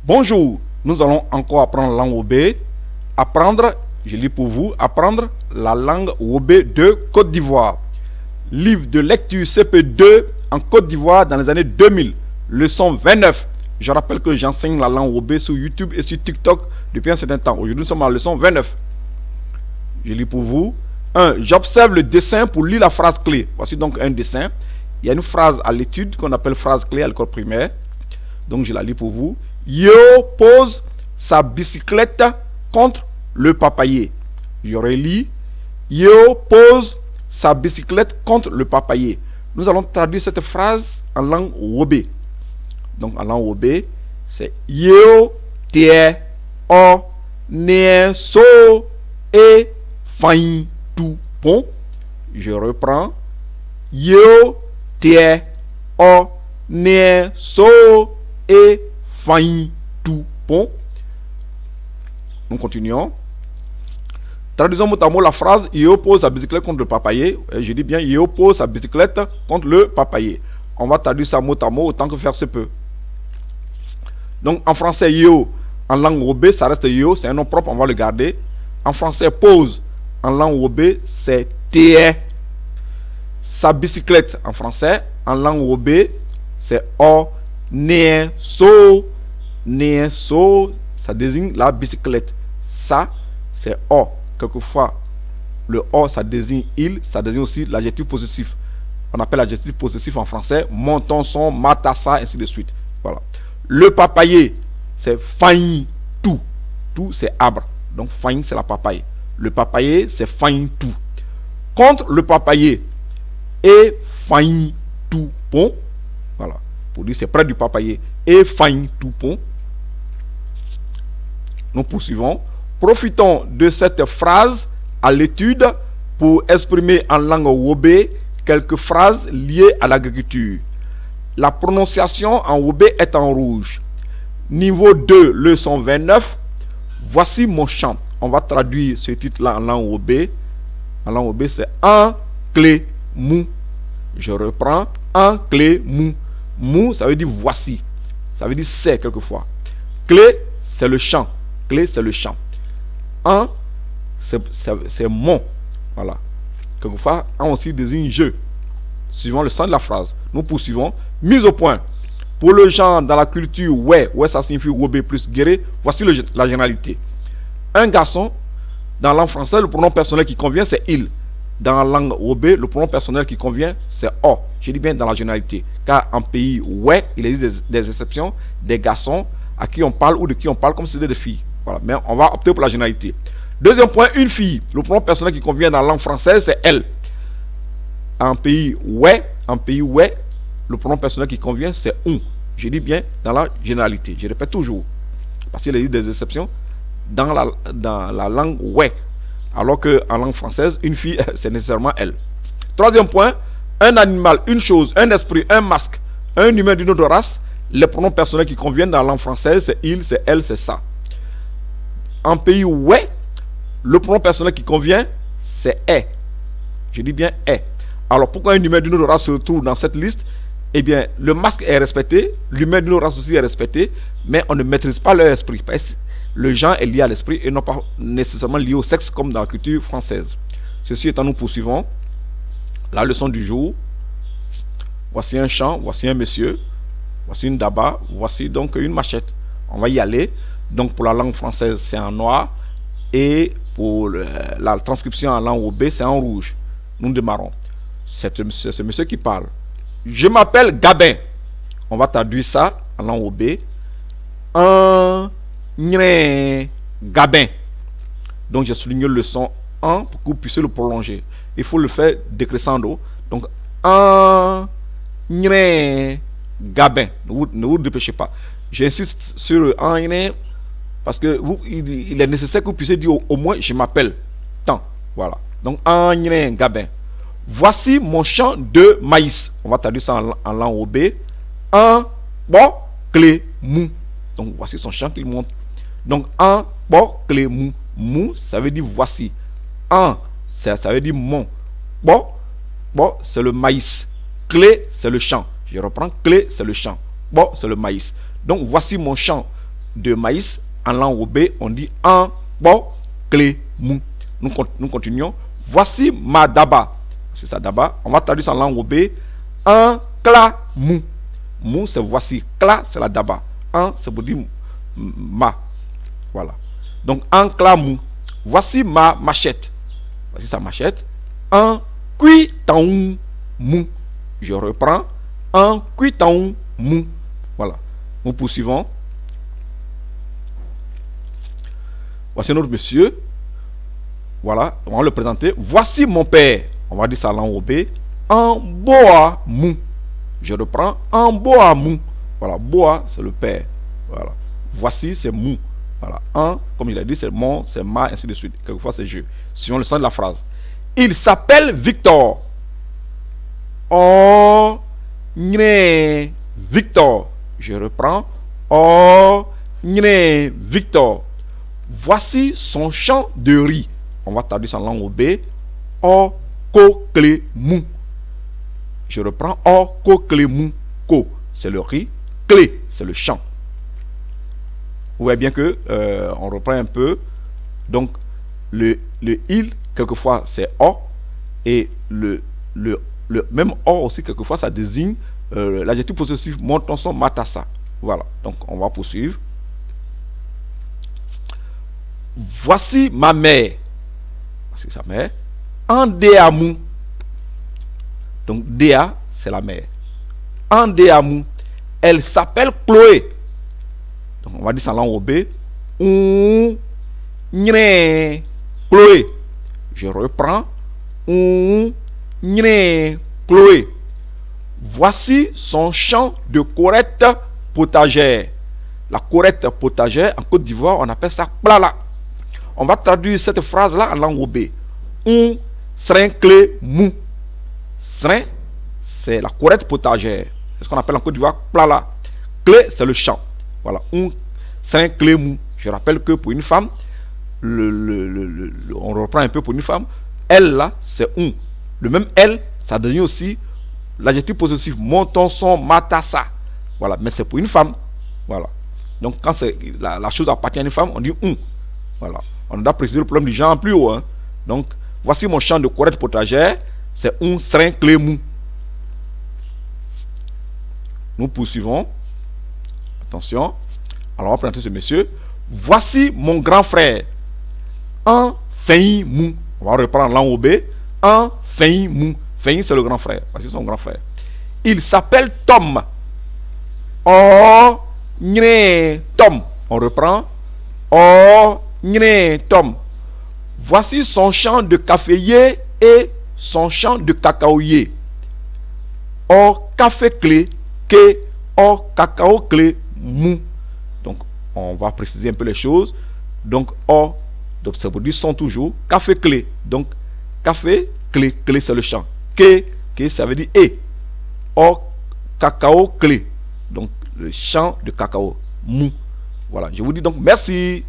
Bonjour, nous allons encore apprendre la langue Wobé. Apprendre, je lis pour vous, apprendre la langue Wobé de Côte d'Ivoire. Livre de lecture CP2 en Côte d'Ivoire dans les années 2000, leçon 29. Je rappelle que j'enseigne la langue Wobé sur YouTube et sur TikTok depuis un certain temps. Aujourd'hui, nous sommes à la leçon 29. Je lis pour vous. 1. J'observe le dessin pour lire la phrase clé. Voici donc un dessin. Il y a une phrase à l'étude qu'on appelle phrase clé à l'école primaire. Donc je la lis pour vous. Yo pose sa bicyclette contre le papayer. Je relis. Yo pose sa bicyclette contre le papayer. Nous allons traduire cette phrase en langue Wobé. Donc en langue Wobé, c'est Yo tie o ne so e fain tout pont. Je reprends. Yo tie o ne so e fain tout pont. Nous continuons. Traduisons mot à mot la phrase. Il oppose sa bicyclette contre le papayer. Je dis bien, il oppose sa bicyclette contre le papayer. On va traduire ça mot à mot autant que faire se peut. Donc en français, yo, en langue Wobé, ça reste yo, c'est un nom propre, on va le garder. En français, pose, en langue Wobé, c'est tie. Sa bicyclette, en français, en langue Wobé, c'est o, ne, so. Ne, so, ça désigne la bicyclette. Ça, c'est o. Quelquefois, le o, ça désigne il, ça désigne aussi l'adjectif possessif. On appelle l'adjectif possessif en français monton, son, matassa, ainsi de suite. Voilà. Le papayer, c'est fain tout. Tout, c'est arbre. Donc, fain, c'est la papaye. Le papayer, c'est fain tout. Contre le papayer, et fain tout pont. Voilà. Pour dire, c'est près du papayer. Et fain tout pont. Nous poursuivons. Profitons de cette phrase à l'étude pour exprimer en langue Wobé quelques phrases liées à l'agriculture. La prononciation en Wobé est en rouge. Niveau 2, leçon 29. Voici mon chant. On va traduire ce titre-là en langue Wobé. En langue Wobé, c'est un clé mou. Je reprends. Un clé mou. Mou, ça veut dire voici. Ça veut dire c'est quelquefois. Clé, c'est le chant. Clé, c'est le chant. Un, c'est mon. Voilà. Quelquefois, un aussi désigne je. Suivant le sens de la phrase. Nous poursuivons. Mise au point. Pour le genre dans la culture, ouais, ça signifie Wobé plus guéré. Voici la généralité. Un garçon, dans la langue française, le pronom personnel qui convient, c'est il. Dans la langue Wobé, le pronom personnel qui convient, c'est o. Je dis bien dans la généralité. Car en pays, ouais, il existe des exceptions, des garçons à qui on parle ou de qui on parle comme si c'était des filles. Voilà. Mais on va opter pour la généralité. Deuxième point, une fille. Le pronom personnel qui convient dans la langue française, c'est elle. En pays, ouais, le pronom personnel qui convient, c'est on. Je dis bien dans la généralité. Je répète toujours. Parce qu'il existe des exceptions dans la langue ouais. Alors qu'en langue française, une fille, c'est nécessairement elle. Troisième point, un animal, une chose, un esprit, un masque, un humain d'une autre race. Les pronoms personnels qui conviennent dans la langue française, c'est il, c'est elle, c'est ça. En pays ouais, le pronom personnel qui convient, c'est est. Je dis bien est. Alors pourquoi un humain d'une autre race se retrouve dans cette liste? Eh bien, le masque est respecté, l'humain d'une autre race aussi est respecté, mais on ne maîtrise pas leur esprit. Le genre est lié à l'esprit et non pas nécessairement lié au sexe comme dans la culture française. Ceci étant, nous poursuivons la leçon du jour. Voici un champ, voici un monsieur, voici une daba, voici donc une machette. On va y aller. Donc pour la langue française, c'est en noir et pour la transcription en langue Wobé, c'est en rouge. Nous démarrons. C'est ce monsieur qui parle. Je m'appelle Gabin. On va traduire ça en langue Wobé. Un Gabin. Donc j'ai souligné le son en pour que vous puissiez le prolonger. Il faut le faire décrescendo. Donc un Gabin. Ne vous dépêchez pas. J'insiste sur un parce que il est nécessaire que vous puissiez dire au moins je m'appelle tant. Voilà. Donc un Gabin. Voici mon champ de maïs. On va traduire ça en langue Wobé. Un bon clé mou. Donc voici son champ qu'il montre. Donc un bon clé mou. Mou, ça veut dire voici. Un, ça veut dire mon. Bon, c'est le maïs. Clé, c'est le champ. Je reprends. Clé, c'est le champ. Bon, c'est le maïs. Donc voici mon champ de maïs en langue obé, on dit un bon clé mou. Nous continuons. Voici ma daba. C'est ça, daba. On va traduire en langue obé. Un cla mou. Mou, c'est voici. Cla, c'est la daba. Un, c'est pour dire ma. Voilà. Donc, un cla mou. Voici ma machette. Voici sa machette. Un cuiton mou. Je reprends. Un cuiton mou. Voilà. Nous poursuivons. Voici notre monsieur. Voilà. On va le présenter. Voici mon père. On va dire ça en langue obé. Un boa mou. Je reprends. Un boa mou. Voilà. Boa, c'est le père. Voilà. Voici, c'est mou. Voilà. Un, comme il a dit, c'est mon, c'est ma, ainsi de suite. Quelquefois, c'est je. Suivant le sens de la phrase. Il s'appelle Victor. Oh, nye, Victor. Je reprends. Oh, nye, Victor. Voici son champ de riz. On va traduire en langue obé. Oh, ko, clé, mou. Je reprends. Oh, ko, clé, mou. Ko, c'est le riz. Clé, c'est le champ. Vous voyez bien que on reprend un peu. Donc le il quelquefois c'est o, et le même o aussi quelquefois ça désigne l'adjectif possessif monton son matassa. Voilà. Donc on va poursuivre. Voici ma mère. C'est sa mère. En déamou. Donc déa c'est la mère. En déamou. Elle s'appelle Chloé. Donc on va dire ça en langue obé. Chloé. Je reprends. Chloé. Voici son champ de corette potagère. La corette potagère, en Côte d'Ivoire, on appelle ça plala. On va traduire cette phrase-là en langue obé. Serin clé mou. Serin, c'est la corette potagère. C'est ce qu'on appelle en Côte d'Ivoire plala. Clé, c'est le champ. Voilà, c'est un clé mou. Je rappelle que pour une femme, on reprend un peu pour une femme, elle là, c'est un. Le même elle, ça désigne aussi l'adjectif possessif monton son matassa. Voilà, mais c'est pour une femme. Voilà. Donc quand la chose appartient à une femme, on dit un. Voilà. On doit préciser le problème du genre plus haut. Hein. Donc, voici mon champ de corette potagère, c'est un serin clé mou. Nous poursuivons. Attention. Alors on va présenter ce monsieur. Voici mon grand frère. Un fein mou. On va reprendre en langue obé. Un fein mou. Fein c'est le grand frère. Voici son grand frère. Il s'appelle Tom. Oh, nye, Tom. On reprend. Oh, nye, Tom. Voici son champ de caféier et son champ de cacaoyer. Oh, café clé, que, oh, cacao clé, mou. Donc, on va préciser un peu les choses. Donc, oh, donc ça veut dire sont toujours. Café clé. Donc, café, clé, clé c'est le champ. Que ça veut dire et. Oh, cacao clé. Donc, le champ de cacao, mou. Voilà, je vous dis donc merci.